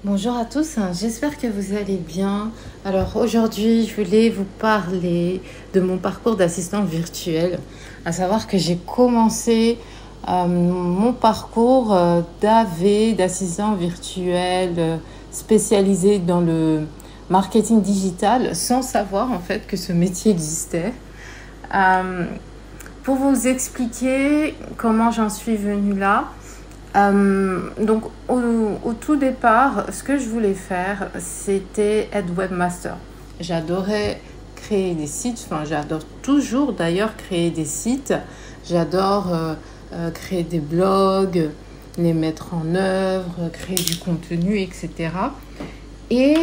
Bonjour à tous, j'espère que vous allez bien. Alors aujourd'hui, je voulais vous parler de mon parcours d'assistant virtuel, à savoir que j'ai commencé mon parcours d'AV, d'assistant virtuel spécialisé dans le marketing digital sans savoir en fait que ce métier existait. Euh, pour vous expliquer comment j'en suis venue là, donc au tout départ, ce que je voulais faire, c'était être webmaster. J'adorais créer des sites, enfin j'adore toujours d'ailleurs créer des sites. J'adore créer des blogs, les mettre en œuvre, créer du contenu, etc. Et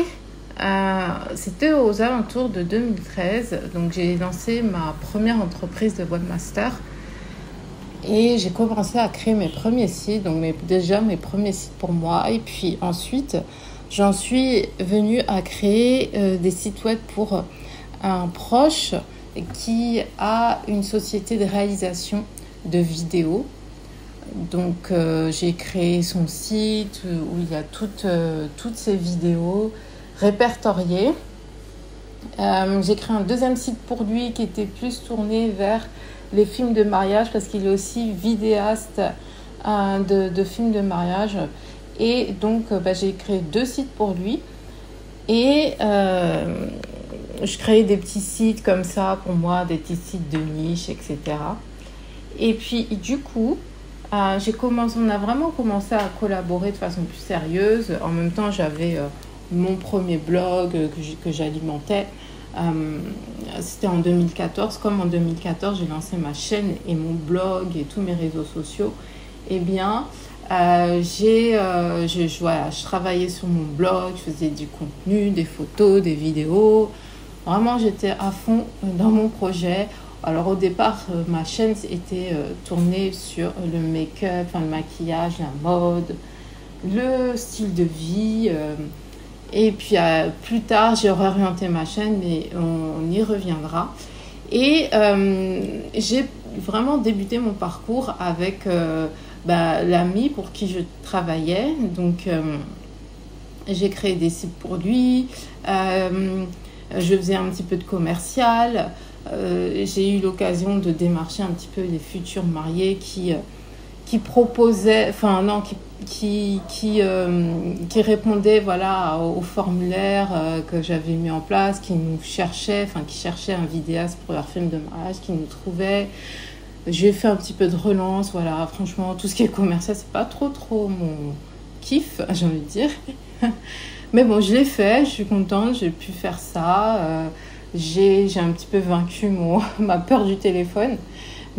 c'était aux alentours de 2013, donc j'ai lancé ma première entreprise de webmaster. Et j'ai commencé à créer mes premiers sites, donc déjà mes premiers sites pour moi. Et puis ensuite, j'en suis venue à créer des sites web pour un proche qui a une société de réalisation de vidéos. Donc j'ai créé son site où il y a toutes ces vidéos répertoriées. J'ai créé un deuxième site pour lui qui était plus tourné vers les films de mariage parce qu'il est aussi vidéaste de films de mariage. Et donc, j'ai créé deux sites pour lui. Et je créais des petits sites comme ça pour moi, des petits sites de niche, etc. Et puis, du coup, on a vraiment commencé à collaborer de façon plus sérieuse. En même temps, j'avais mon premier blog que j'alimentais. C'était en 2014. Comme en 2014, j'ai lancé ma chaîne et mon blog et tous mes réseaux sociaux. Eh bien, je travaillais sur mon blog, je faisais du contenu, des photos, des vidéos. Vraiment, j'étais à fond dans mon projet. Alors au départ, ma chaîne était tournée sur le make-up, le maquillage, la mode, le style de vie. Et puis plus tard, j'ai réorienté ma chaîne, mais on y reviendra. Et j'ai vraiment débuté mon parcours avec l'ami pour qui je travaillais. Donc j'ai créé des sites pour lui. Je faisais un petit peu de commercial. J'ai eu l'occasion de démarcher un petit peu les futurs mariés qui proposaient, enfin non, qui répondaient voilà, au formulaire que j'avais mis en place, qui cherchaient un vidéaste pour leur film de mariage, qui nous trouvaient. J'ai fait un petit peu de relance, voilà, franchement, tout ce qui est commercial, c'est pas trop mon kiff, j'ai envie de dire. Mais bon, je l'ai fait, je suis contente, j'ai pu faire ça. J'ai un petit peu vaincu ma peur du téléphone.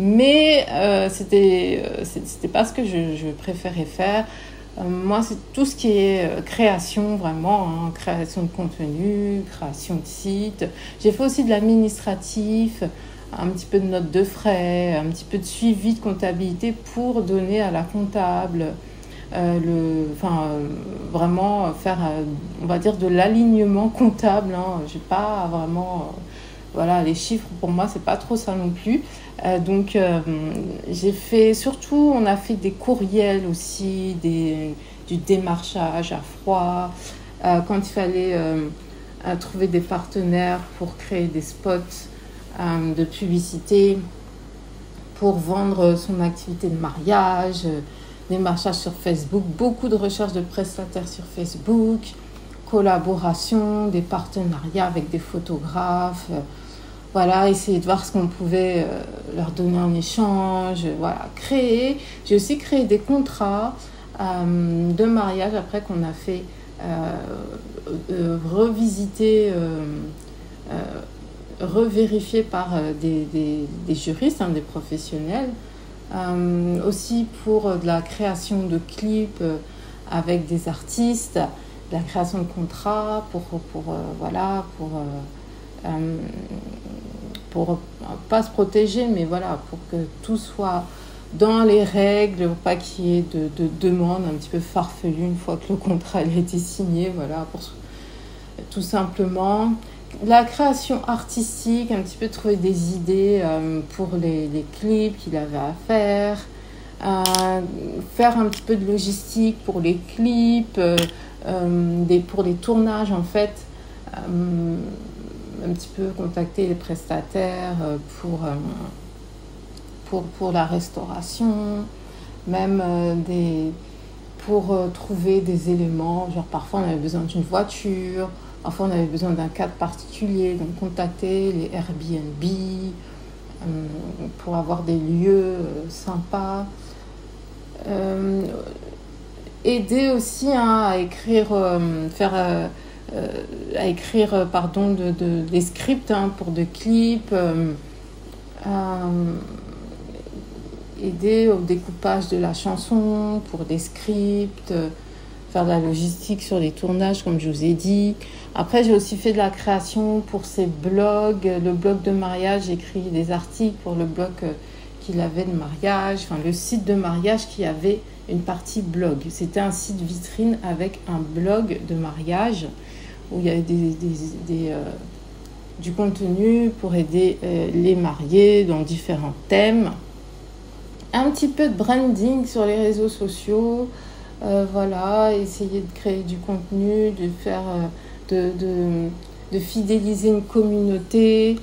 Mais c'était pas ce que je préférais faire. Moi, c'est tout ce qui est création, vraiment, hein, création de contenu, création de site. J'ai fait aussi de l'administratif, un petit peu de notes de frais, un petit peu de suivi de comptabilité pour donner à la comptable, vraiment faire, on va dire, de l'alignement comptable. Hein. J'ai pas vraiment... voilà, les chiffres, pour moi, c'est pas trop ça non plus. Donc, j'ai fait, surtout, on a fait des courriels aussi, du démarchage à froid. Quand il fallait trouver des partenaires pour créer des spots de publicité, pour vendre son activité de mariage, démarchage sur Facebook, beaucoup de recherches de prestataires sur Facebook, collaboration, des partenariats avec des photographes. Voilà, essayer de voir ce qu'on pouvait leur donner en échange, voilà, créer. J'ai aussi créé des contrats de mariage après qu'on a fait revisiter, revérifier par des juristes, hein, des professionnels. Aussi pour de la création de clips avec des artistes, de la création de contrats pour pas se protéger, mais voilà, pour que tout soit dans les règles, pour pas qu'il y ait de demandes un petit peu farfelues une fois que le contrat a été signé, voilà, pour tout simplement. La création artistique, un petit peu trouver des idées pour les clips qu'il avait à faire, faire un petit peu de logistique pour les clips, pour les tournages, en fait, un petit peu contacter les prestataires pour la restauration, même pour trouver des éléments. Genre parfois on avait besoin d'une voiture, parfois on avait besoin d'un cadre particulier, donc contacter les Airbnb pour avoir des lieux sympas. Aider aussi à écrire, des scripts pour des clips, aider au découpage de la chanson pour des scripts, faire de la logistique sur les tournages comme je vous ai dit. Après j'ai aussi fait de la création pour ces blogs, le blog de mariage, j'ai écrit des articles pour le blog qu'il avait de mariage, enfin le site de mariage qui avait une partie blog. C'était un site vitrine avec un blog de mariage où il y avait du contenu pour aider les mariés dans différents thèmes. Un petit peu de branding sur les réseaux sociaux, voilà, essayer de créer du contenu, de faire, de fidéliser une communauté,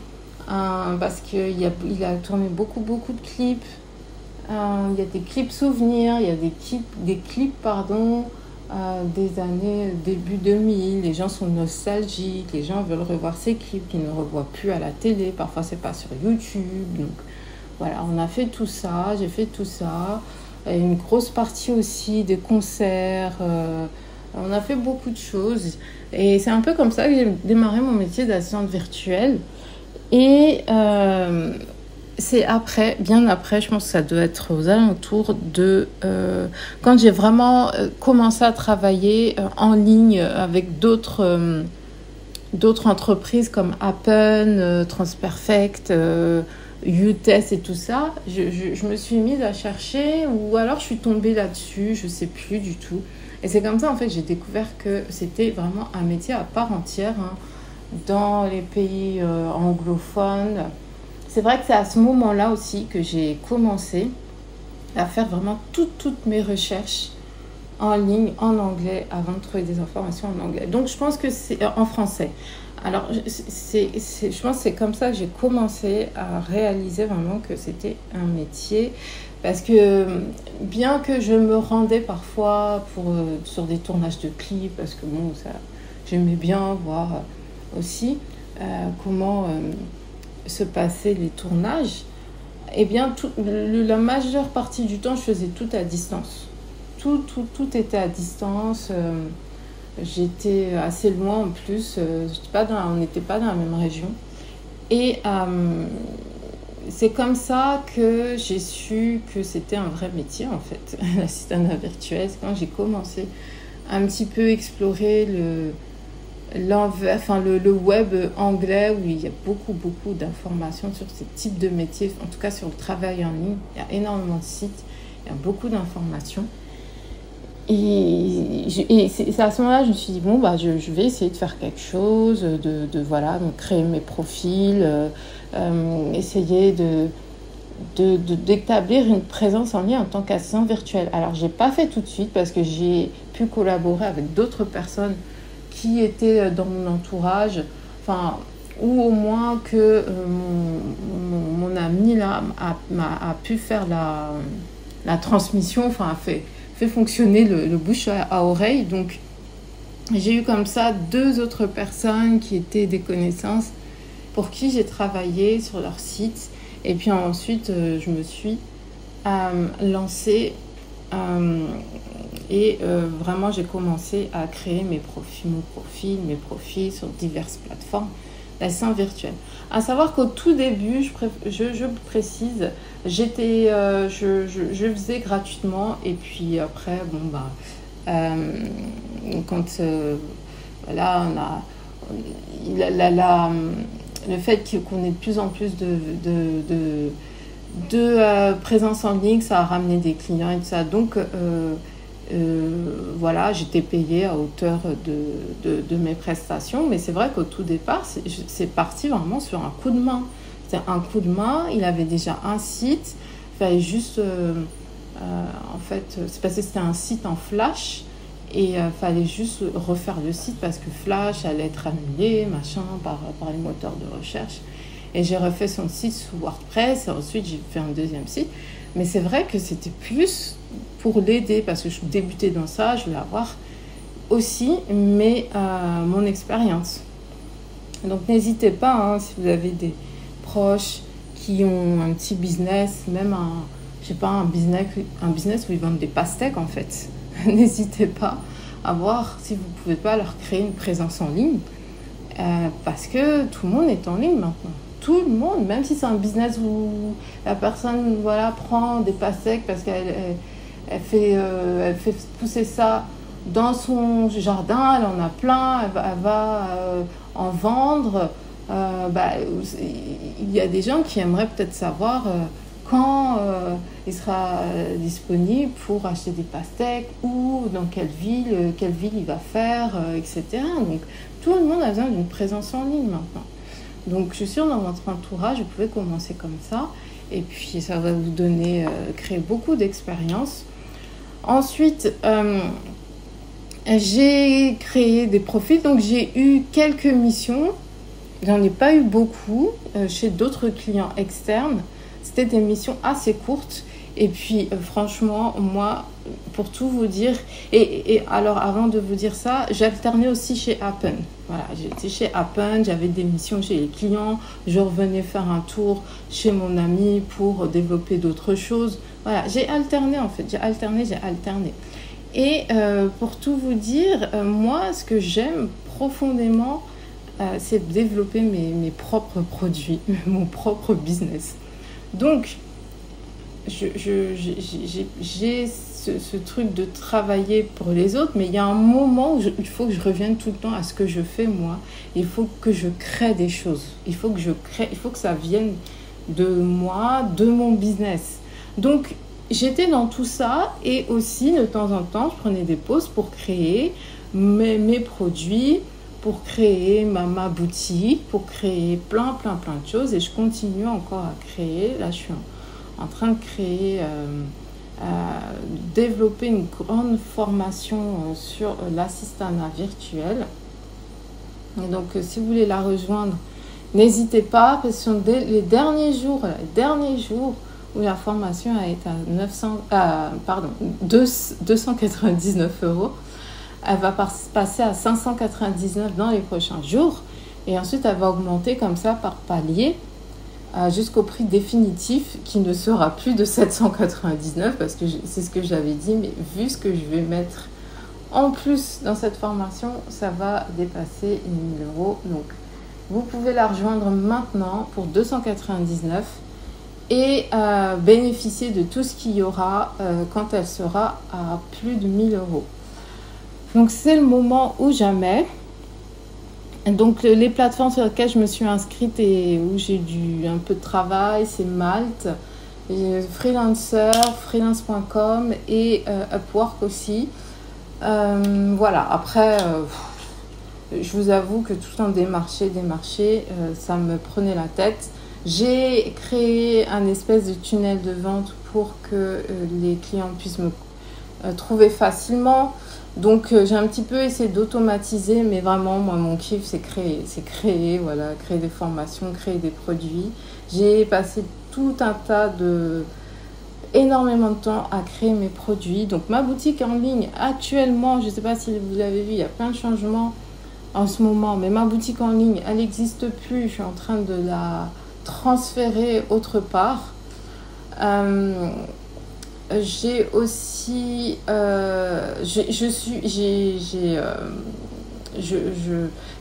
parce qu'il a tourné beaucoup de clips. Il y a des clips souvenirs, il y a des clips des années début 2000. Les gens sont nostalgiques, les gens veulent revoir ces clips qu'ils ne revoient plus à la télé. Parfois, c'est pas sur YouTube. Donc, voilà, on a fait tout ça, j'ai fait tout ça. Et une grosse partie aussi des concerts. On a fait beaucoup de choses. Et c'est un peu comme ça que j'ai démarré mon métier d'assistante virtuelle. Et c'est bien après, je pense que ça doit être aux alentours de... quand j'ai vraiment commencé à travailler en ligne avec d'autres entreprises comme Appen, Transperfect, UTest et tout ça, je me suis mise à chercher ou alors je suis tombée là-dessus, je ne sais plus du tout. Et c'est comme ça, en fait, j'ai découvert que c'était vraiment un métier à part entière dans les pays anglophones. C'est vrai que c'est à ce moment-là aussi que j'ai commencé à faire vraiment toutes mes recherches en ligne, en anglais, avant de trouver des informations en anglais. Donc, je pense que c'est en français. Alors, je pense que c'est comme ça que j'ai commencé à réaliser vraiment que c'était un métier. Parce que bien que je me rendais parfois sur des tournages de clips, parce que bon, j'aimais bien voir aussi comment se passaient les tournages, eh bien, la majeure partie du temps, je faisais tout à distance. Tout était à distance. J'étais assez loin en plus. On n'était pas dans la même région. Et c'est comme ça que j'ai su que c'était un vrai métier, en fait, l'assistante virtuelle. C'est quand j'ai commencé à un petit peu explorer le web anglais où il y a beaucoup d'informations sur ce type de métier, en tout cas sur le travail en ligne. Il y a énormément de sites, il y a beaucoup d'informations. Et c'est à ce moment-là je me suis dit, bon, je vais essayer de faire quelque chose, donc créer mes profils, essayer d'établir une présence en ligne en tant qu'assistant virtuel. Alors, j'ai pas fait tout de suite parce que j'ai pu collaborer avec d'autres personnes qui étaient dans mon entourage, ou au moins que mon ami là a pu faire la transmission, a fait fonctionner le bouche à oreille. Donc j'ai eu comme ça 2 autres personnes qui étaient des connaissances pour qui j'ai travaillé sur leur site. Et puis ensuite je me suis lancée et vraiment j'ai commencé à créer mes profils sur diverses plateformes d'assistants virtuels. À savoir qu'au tout début, je précise, je faisais gratuitement et puis après, quand voilà, le fait qu'on ait de plus en plus de présence en ligne, ça a ramené des clients et tout ça. Donc, voilà, j'étais payée à hauteur de mes prestations, mais c'est vrai qu'au tout départ, c'est parti vraiment sur un coup de main. C'était un coup de main, il avait déjà un site, il fallait juste, en fait, c'est parce que c'était un site en flash, Et fallait juste refaire le site parce que Flash allait être annulé, machin, par les moteurs de recherche. Et j'ai refait son site sous WordPress. Et ensuite, j'ai fait un deuxième site. Mais c'est vrai que c'était plus pour l'aider parce que je débutais dans ça. Je voulais avoir aussi mon expérience. Donc, n'hésitez pas, hein, si vous avez des proches qui ont un petit business, même un business où ils vendent des pastèques, en fait. N'hésitez pas à voir si vous ne pouvez pas leur créer une présence en ligne. Parce que tout le monde est en ligne maintenant. Tout le monde, même si c'est un business où la personne prend des pastèques parce qu'elle fait pousser ça dans son jardin, elle en a plein, elle va en vendre. Il y a des gens qui aimeraient peut-être savoir quand il sera disponible pour acheter des pastèques ou dans quelle ville il va faire, etc. Donc tout le monde a besoin d'une présence en ligne maintenant. Donc je suis sûre dans votre entourage, vous pouvez commencer comme ça et puis ça va vous créer beaucoup d'expérience. Ensuite, j'ai créé des profils, donc j'ai eu quelques missions. J'en ai pas eu beaucoup chez d'autres clients externes. C'était des missions assez courtes. Et puis, franchement, moi, pour tout vous dire... Et alors, avant de vous dire ça, j'alternais aussi chez Appen. Voilà, j'étais chez Appen, j'avais des missions chez les clients. Je revenais faire un tour chez mon ami pour développer d'autres choses. Voilà, j'ai alterné en fait. J'ai alterné. Et pour tout vous dire, moi, ce que j'aime profondément... c'est développer mes propres produits, mon propre business. Donc, j'ai ce truc de travailler pour les autres, mais il y a un moment où il faut que je revienne tout le temps à ce que je fais moi. Il faut que je crée des choses. Il faut que ça vienne de moi, de mon business. Donc, j'étais dans tout ça et aussi, de temps en temps, je prenais des pauses pour créer mes produits, pour créer ma boutique, pour créer plein de choses. Et je continue encore à créer. Là, je suis en train de créer, développer une grande formation sur l'assistanat virtuel. Et donc, si vous voulez la rejoindre, n'hésitez pas, parce que ce sont les derniers jours où la formation a été à 299 €. Elle va passer à 599 dans les prochains jours. Et ensuite, elle va augmenter comme ça par palier jusqu'au prix définitif qui ne sera plus de 799 parce que c'est ce que j'avais dit. Mais vu ce que je vais mettre en plus dans cette formation, ça va dépasser les 1000 €. Donc, vous pouvez la rejoindre maintenant pour 299 et bénéficier de tout ce qu'il y aura quand elle sera à plus de 1000 €. Donc, c'est le moment ou jamais. Donc, les plateformes sur lesquelles je me suis inscrite et où j'ai un peu de travail, c'est Malte, Freelancer, freelance.com et Upwork aussi. Voilà, après, je vous avoue que tout le temps démarcher, ça me prenait la tête. J'ai créé un espèce de tunnel de vente pour que les clients puissent me trouver facilement. Donc, j'ai un petit peu essayé d'automatiser, mais vraiment, moi, mon kiff, c'est créer, créer des formations, créer des produits. J'ai passé énormément de temps à créer mes produits. Donc, ma boutique en ligne, actuellement, je ne sais pas si vous l'avez vu, il y a plein de changements en ce moment, mais ma boutique en ligne, elle n'existe plus. Je suis en train de la transférer autre part. J'ai aussi,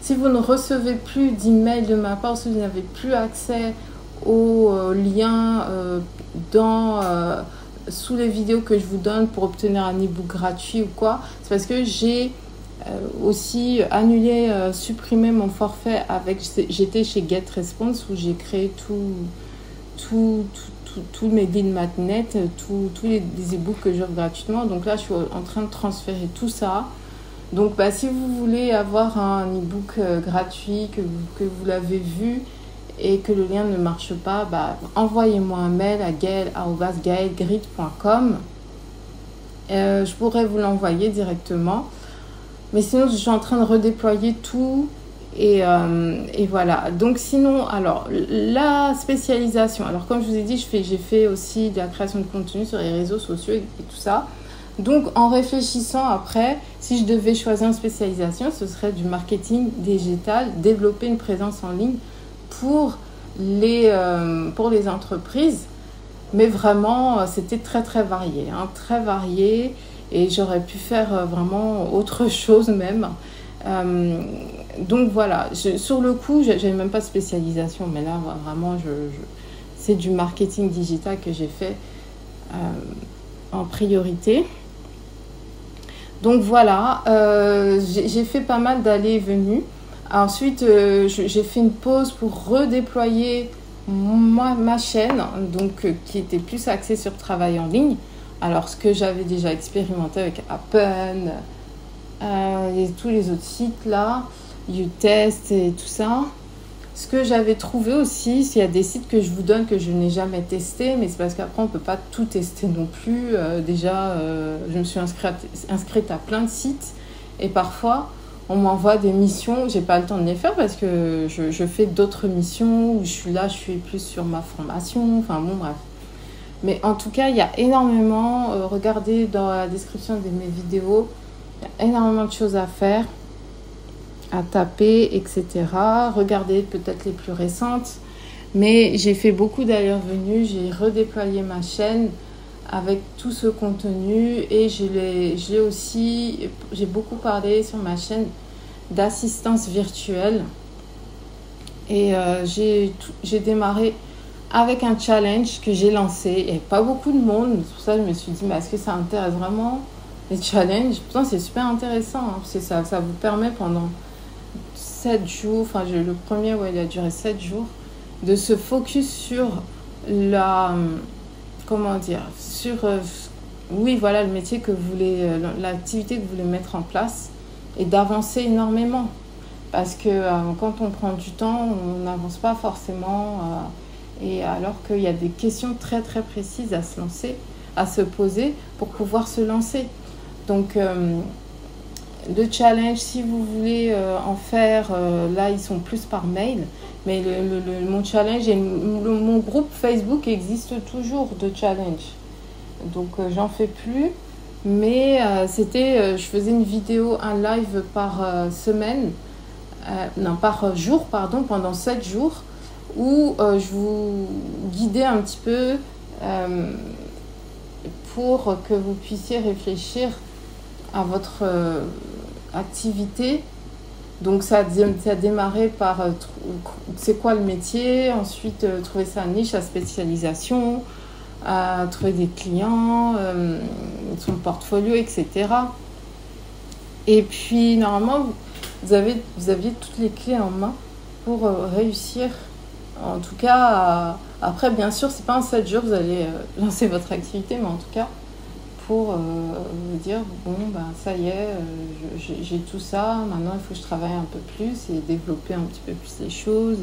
si vous ne recevez plus d'emails de ma part, si vous n'avez plus accès aux liens sous les vidéos que je vous donne pour obtenir un e-book gratuit ou quoi, c'est parce que j'ai aussi annulé, supprimé mon forfait j'étais chez GetResponse où j'ai créé tous mes lead magnets, tous les e-books que j'offre gratuitement. Donc là, je suis en train de transférer tout ça. Donc, si vous voulez avoir un e-book gratuit, que vous l'avez vu et que le lien ne marche pas, envoyez-moi un mail à gaël@gaelgrid.com. Je pourrais vous l'envoyer directement. Mais sinon, je suis en train de redéployer tout. Et voilà. Donc sinon, alors, la spécialisation. Alors, comme je vous ai dit, j'ai fait aussi de la création de contenu sur les réseaux sociaux et tout ça. Donc, en réfléchissant après, si je devais choisir une spécialisation, ce serait du marketing digital, développer une présence en ligne pour les entreprises. Mais vraiment, c'était très, très varié, hein, très varié. Et j'aurais pu faire vraiment autre chose même. Donc voilà, sur le coup, j'avais même pas de spécialisation. Mais là, vraiment, c'est du marketing digital que j'ai fait en priorité. Donc voilà, j'ai fait pas mal d'allées et venues. Ensuite, j'ai fait une pause pour redéployer ma chaîne, donc qui était plus axée sur travail en ligne. Alors, ce que j'avais déjà expérimenté avec Appen et tous les autres sites là, Utest et tout ça. Ce que j'avais trouvé aussi, s'il y a des sites que je vous donne que je n'ai jamais testé, mais c'est parce qu'après on ne peut pas tout tester non plus. Je me suis inscrite à plein de sites et parfois on m'envoie des missions, j'ai pas le temps de les faire parce que je fais d'autres missions où je suis plus sur ma formation, enfin bon bref. Mais en tout cas, il y a énormément, regardez dans la description de mes vidéos, il y a énormément de choses à faire, à taper, etc. Regardez peut-être les plus récentes. Mais j'ai fait beaucoup d'allers-revenus, j'ai redéployé ma chaîne avec tout ce contenu et j'ai beaucoup parlé sur ma chaîne d'assistance virtuelle. Et j'ai démarré avec un challenge que j'ai lancé. Il n'y avait pas beaucoup de monde, pour ça je me suis dit, mais est-ce que ça intéresse vraiment les challenges? Pourtant c'est super intéressant, hein, parce que ça vous permet pendant 7 jours, enfin le premier, il a duré 7 jours, de se focus sur le métier que vous voulez, l'activité que vous voulez mettre en place et d'avancer énormément. Parce que quand on prend du temps, on n'avance pas forcément. Et alors qu'il y a des questions très très précises à se poser pour pouvoir se lancer. Donc le challenge, si vous voulez en faire, là ils sont plus par mail. Mais mon challenge et mon groupe Facebook existe toujours de challenge. Donc j'en fais plus. Mais je faisais une vidéo, un live par par jour, pendant 7 jours, où je vous guidais un petit peu pour que vous puissiez réfléchir à votre activité. Donc ça a démarré par c'est quoi le métier, ensuite trouver sa niche, sa spécialisation, trouver des clients, son portfolio, etc. Et puis normalement vous aviez toutes les clés en main pour réussir. En tout cas, après bien sûr c'est pas en 7 jours vous allez lancer votre activité, mais en tout cas pour vous dire ça y est, j'ai tout ça, maintenant il faut que je travaille un peu plus et développer un petit peu plus les choses,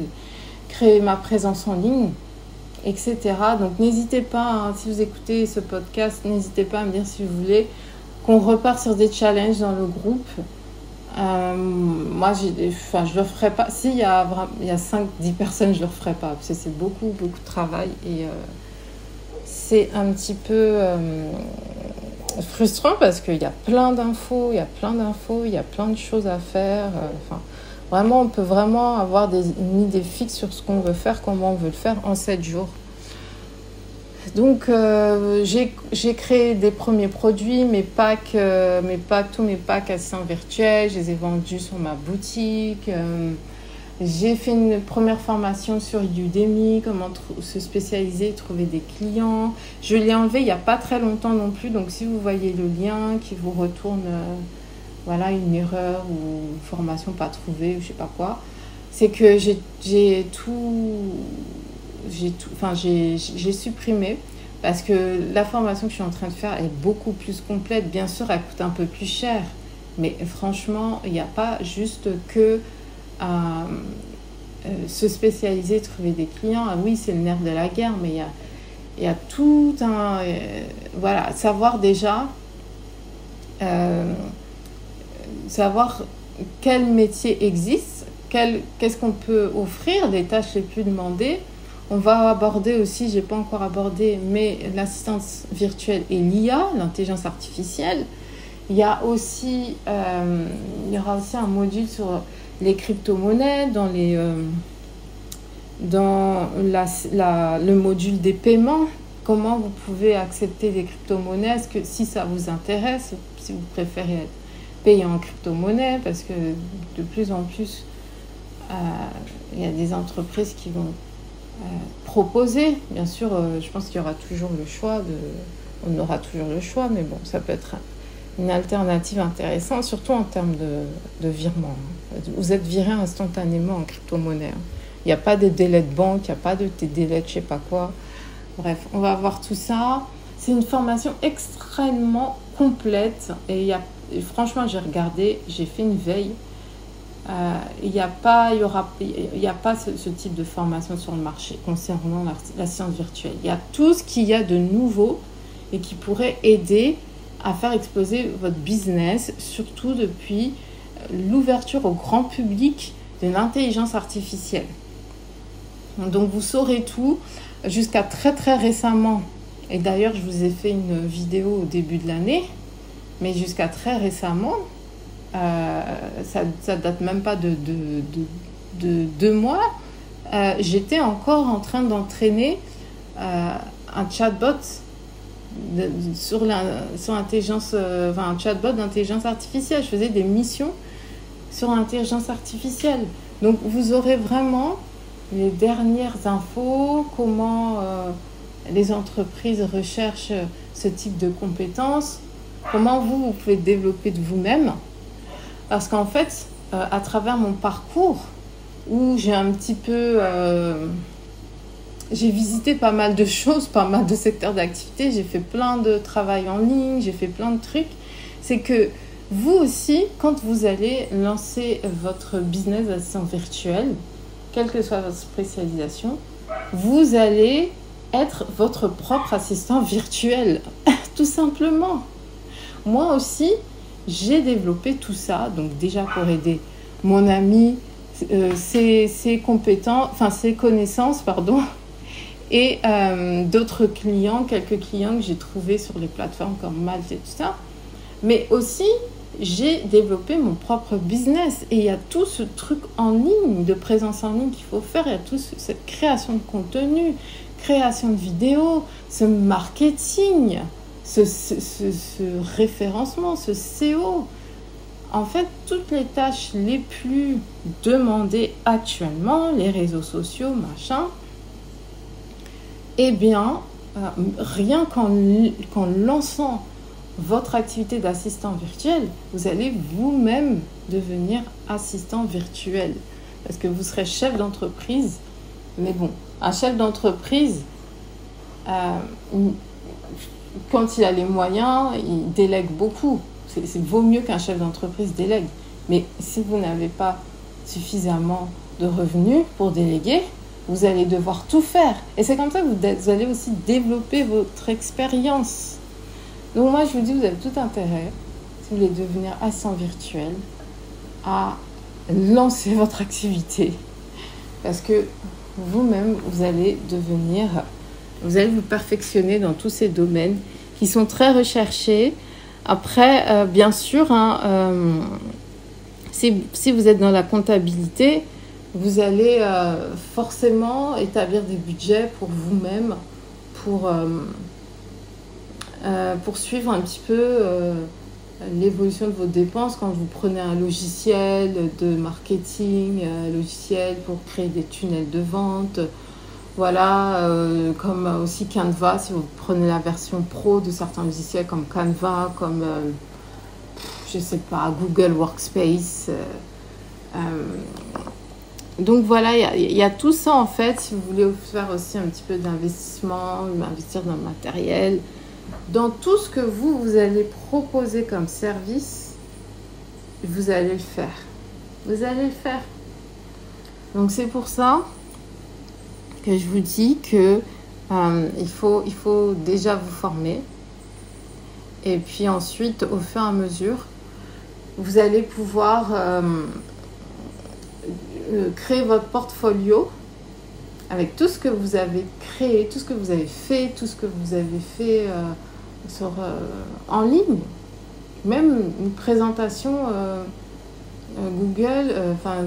créer ma présence en ligne, etc. Donc n'hésitez pas, hein, si vous écoutez ce podcast, n'hésitez pas à me dire si vous voulez qu'on repart sur des challenges dans le groupe. Moi je le ferai pas, s'il y a 5-10 personnes, je le referai pas parce que c'est beaucoup de travail et c'est un petit peu frustrant parce qu'il y a plein d'infos, il y a plein de choses à faire. Vraiment, on peut vraiment avoir une idée fixe sur ce qu'on veut faire, comment on veut le faire en 7 jours. Donc, j'ai créé des premiers produits, tous mes packs assistants virtuels, je les ai vendus sur ma boutique. J'ai fait une première formation sur Udemy, comment se spécialiser, trouver des clients. Je l'ai enlevé il n'y a pas très longtemps non plus, donc si vous voyez le lien qui vous retourne une erreur ou une formation pas trouvée ou je sais pas quoi, c'est que j'ai supprimé parce que la formation que je suis en train de faire est beaucoup plus complète. Bien sûr, elle coûte un peu plus cher, mais franchement, il n'y a pas juste que se spécialiser, trouver des clients. Ah oui, c'est le nerf de la guerre, mais il y a tout un... savoir déjà savoir quel métier existe, qu'est-ce qu'on peut offrir, les tâches les plus demandées. On va aborder aussi, je n'ai pas encore abordé, mais l'assistance virtuelle et l'IA, l'intelligence artificielle. Il y aura aussi un module sur les crypto-monnaies, dans le module des paiements. Comment vous pouvez accepter des crypto-monnaies, si ça vous intéresse, si vous préférez être payé en crypto-monnaie, parce que de plus en plus, il y a des entreprises qui vont proposer. Bien sûr, je pense qu'il y aura toujours le choix, on aura toujours le choix, mais bon, ça peut être une alternative intéressante, surtout en termes de virement. Vous êtes viré instantanément en crypto-monnaie. Il n'y a pas de délai de banque, il n'y a pas de délai de je ne sais pas quoi. Bref, on va voir tout ça. C'est une formation extrêmement complète. Et franchement, j'ai regardé, j'ai fait une veille. Il n'y a pas ce type de formation sur le marché concernant la science virtuelle. Il y a tout ce qu'il y a de nouveau et qui pourrait aider à faire exploser votre business, surtout depuis l'ouverture au grand public de l'intelligence artificielle. Donc vous saurez tout jusqu'à très très récemment. Et d'ailleurs, je vous ai fait une vidéo au début de l'année, mais jusqu'à très récemment, ça date même pas de 2 mois, j'étais encore en train d'entraîner un chatbot sur l'intelligence, un chatbot d'intelligence artificielle. Je faisais des missions sur l'intelligence artificielle. Donc vous aurez vraiment les dernières infos, comment les entreprises recherchent ce type de compétences, comment vous pouvez développer de vous-même. Parce qu'en fait, à travers mon parcours, où j'ai un petit peu... j'ai visité pas mal de choses, pas mal de secteurs d'activité, j'ai fait plein de travail en ligne, j'ai fait plein de trucs. C'est que vous aussi, quand vous allez lancer votre business d'assistant virtuel, quelle que soit votre spécialisation, vous allez être votre propre assistant virtuel, tout simplement. Moi aussi, j'ai développé tout ça, donc déjà pour aider mon ami, ses connaissances, et d'autres clients, quelques clients que j'ai trouvés sur les plateformes comme Malte et tout ça. Mais aussi, j'ai développé mon propre business et il y a tout ce truc en ligne, de présence en ligne qu'il faut faire. Il y a toute cette création de contenu, création de vidéos, ce marketing, ce référencement, ce SEO. En fait, toutes les tâches les plus demandées actuellement, les réseaux sociaux, machin, eh bien, rien qu'en lançant votre activité d'assistant virtuel, vous allez vous-même devenir assistant virtuel. Parce que vous serez chef d'entreprise. Mais bon, un chef d'entreprise, quand il a les moyens, il délègue beaucoup. C'est vaut mieux qu'un chef d'entreprise délègue. Mais si vous n'avez pas suffisamment de revenus pour déléguer, vous allez devoir tout faire. Et c'est comme ça que vous allez aussi développer votre expérience. Donc moi, je vous dis, vous avez tout intérêt, si vous voulez devenir assistant virtuel, à lancer votre activité. Parce que vous-même, vous allez vous perfectionner dans tous ces domaines qui sont très recherchés. Après, bien sûr, si vous êtes dans la comptabilité, vous allez forcément établir des budgets pour vous-même, pour suivre un petit peu l'évolution de vos dépenses quand vous prenez un logiciel de marketing, un logiciel pour créer des tunnels de vente. Voilà, comme aussi Canva, si vous prenez la version pro de certains logiciels comme Canva, comme, je sais pas, Google Workspace. Donc voilà, il y a tout ça en fait, si vous voulez faire aussi un petit peu d'investissement, investir dans le matériel, dans tout ce que vous allez proposer comme service, vous allez le faire. Vous allez le faire. Donc c'est pour ça que je vous dis que il faut déjà vous former. Et puis ensuite, au fur et à mesure, vous allez pouvoir créer votre portfolio avec tout ce que vous avez créé, tout ce que vous avez fait, tout ce que vous avez fait en ligne. Même une présentation Google,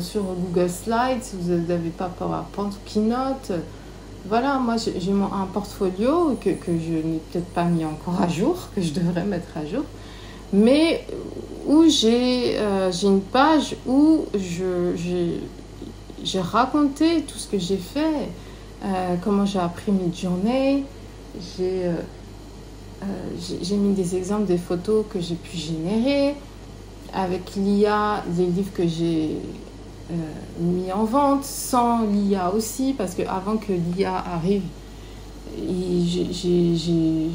sur Google Slides, si vous n'avez pas PowerPoint ou Keynote. Voilà, moi j'ai un portfolio que je n'ai peut-être pas mis encore à jour, que je devrais mettre à jour, mais où j'ai une page où j'ai raconté tout ce que j'ai fait, comment j'ai appris Midjourney, j'ai mis des exemples des photos que j'ai pu générer, avec l'IA, les livres que j'ai mis en vente, sans l'IA aussi, parce qu'avant que l'IA arrive,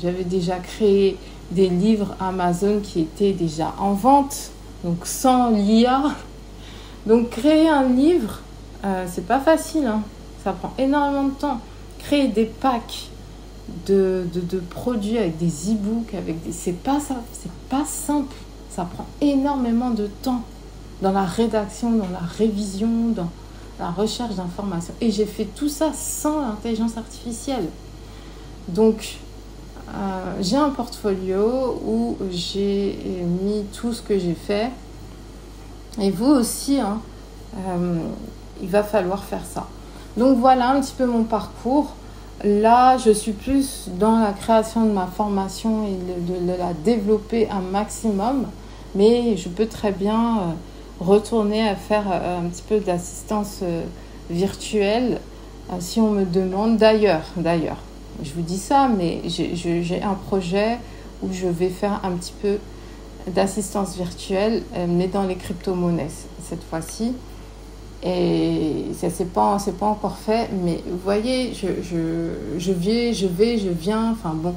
j'avais déjà créé des livres Amazon qui étaient déjà en vente, donc sans l'IA. Donc créer un livre, c'est pas facile, hein. Ça prend énormément de temps. Créer des packs de produits avec des e-books, c'est pas simple. Ça prend énormément de temps dans la rédaction, dans la révision, dans la recherche d'informations. Et j'ai fait tout ça sans l'intelligence artificielle. Donc, j'ai un portfolio où j'ai mis tout ce que j'ai fait. Et vous aussi, hein, il va falloir faire ça. Donc voilà un petit peu mon parcours. Là, je suis plus dans la création de ma formation et de la développer un maximum. Mais je peux très bien retourner à faire un petit peu d'assistance virtuelle si on me demande. D'ailleurs, je vous dis ça, mais j'ai un projet où je vais faire un petit peu d'assistance virtuelle, mais dans les crypto-monnaies cette fois-ci. Et ça c'est pas encore fait, mais vous voyez, je viens, enfin bon.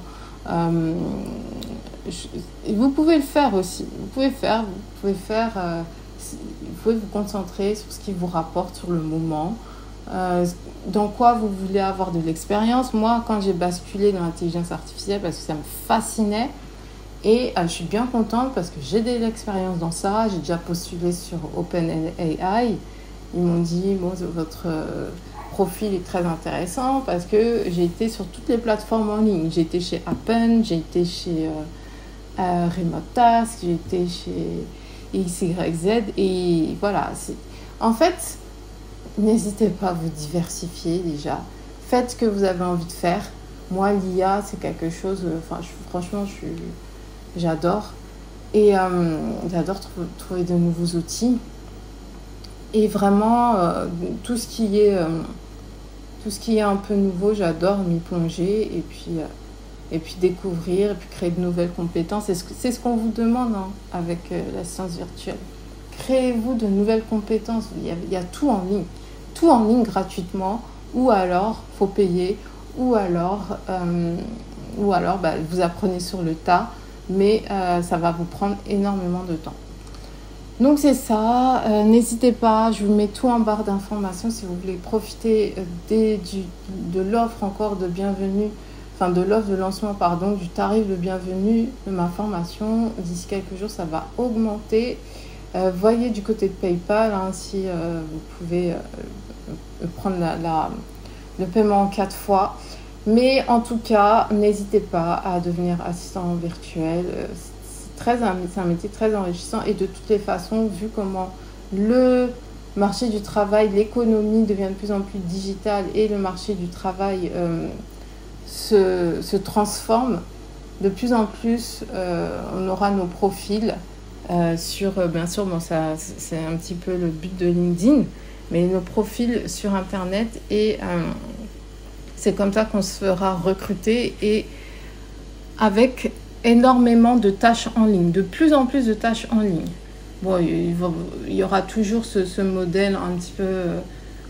Vous pouvez le faire aussi. Vous pouvez vous concentrer sur ce qui vous rapporte sur le moment. Dans quoi vous voulez avoir de l'expérience. Moi, quand j'ai basculé dans l'intelligence artificielle, parce que ça me fascinait, et je suis bien contente parce que j'ai de l'expérience dans ça. J'ai déjà postulé sur OpenAI. Ils m'ont dit, bon, votre profil est très intéressant parce que j'ai été sur toutes les plateformes en ligne. J'ai été chez Appen, j'ai été chez Remote Task, j'ai été chez XYZ. Et voilà. En fait, n'hésitez pas à vous diversifier déjà. Faites ce que vous avez envie de faire. Moi, l'IA, c'est quelque chose... franchement, j'adore. Et j'adore trouver de nouveaux outils. Et vraiment, tout ce qui est un peu nouveau, j'adore m'y plonger et puis découvrir, et puis créer de nouvelles compétences. C'est ce qu'on vous demande, hein, avec l'assistance virtuelle. Créez-vous de nouvelles compétences. Il y a tout en ligne gratuitement, ou alors faut payer, ou alors vous apprenez sur le tas, mais ça va vous prendre énormément de temps. Donc c'est ça, n'hésitez pas, je vous mets tout en barre d'informations si vous voulez profiter de l'offre encore de bienvenue, de l'offre de lancement, du tarif de bienvenue de ma formation. D'ici quelques jours, ça va augmenter. Voyez du côté de PayPal, hein, si vous pouvez prendre le paiement en 4 fois. Mais en tout cas, n'hésitez pas à devenir assistant virtuel. C'est un métier très enrichissant, et de toutes les façons, vu comment le marché du travail, l'économie devient de plus en plus digitale et le marché du travail se transforme, de plus en plus on aura nos profils bien sûr, bon, ça, c'est un petit peu le but de LinkedIn, mais nos profils sur Internet, et c'est comme ça qu'on se fera recruter, et avec énormément de tâches en ligne, de plus en plus de tâches en ligne. Bon, il y aura toujours ce modèle un petit peu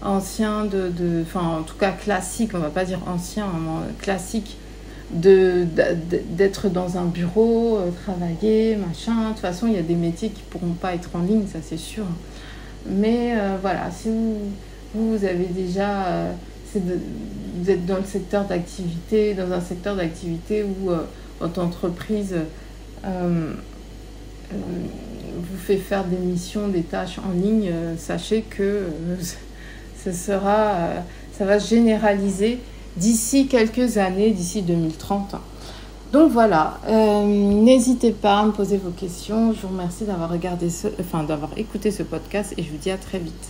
ancien, en tout cas classique, on va pas dire ancien, classique, d'être dans un bureau, travailler, machin. De toute façon, il y a des métiers qui pourront pas être en ligne, ça c'est sûr. Mais voilà, si vous avez déjà... vous êtes dans un secteur d'activité où votre entreprise vous fait faire des missions, des tâches en ligne, sachez que ça va se généraliser d'ici quelques années, d'ici 2030. Donc voilà, n'hésitez pas à me poser vos questions. Je vous remercie d'avoir écouté ce podcast et je vous dis à très vite.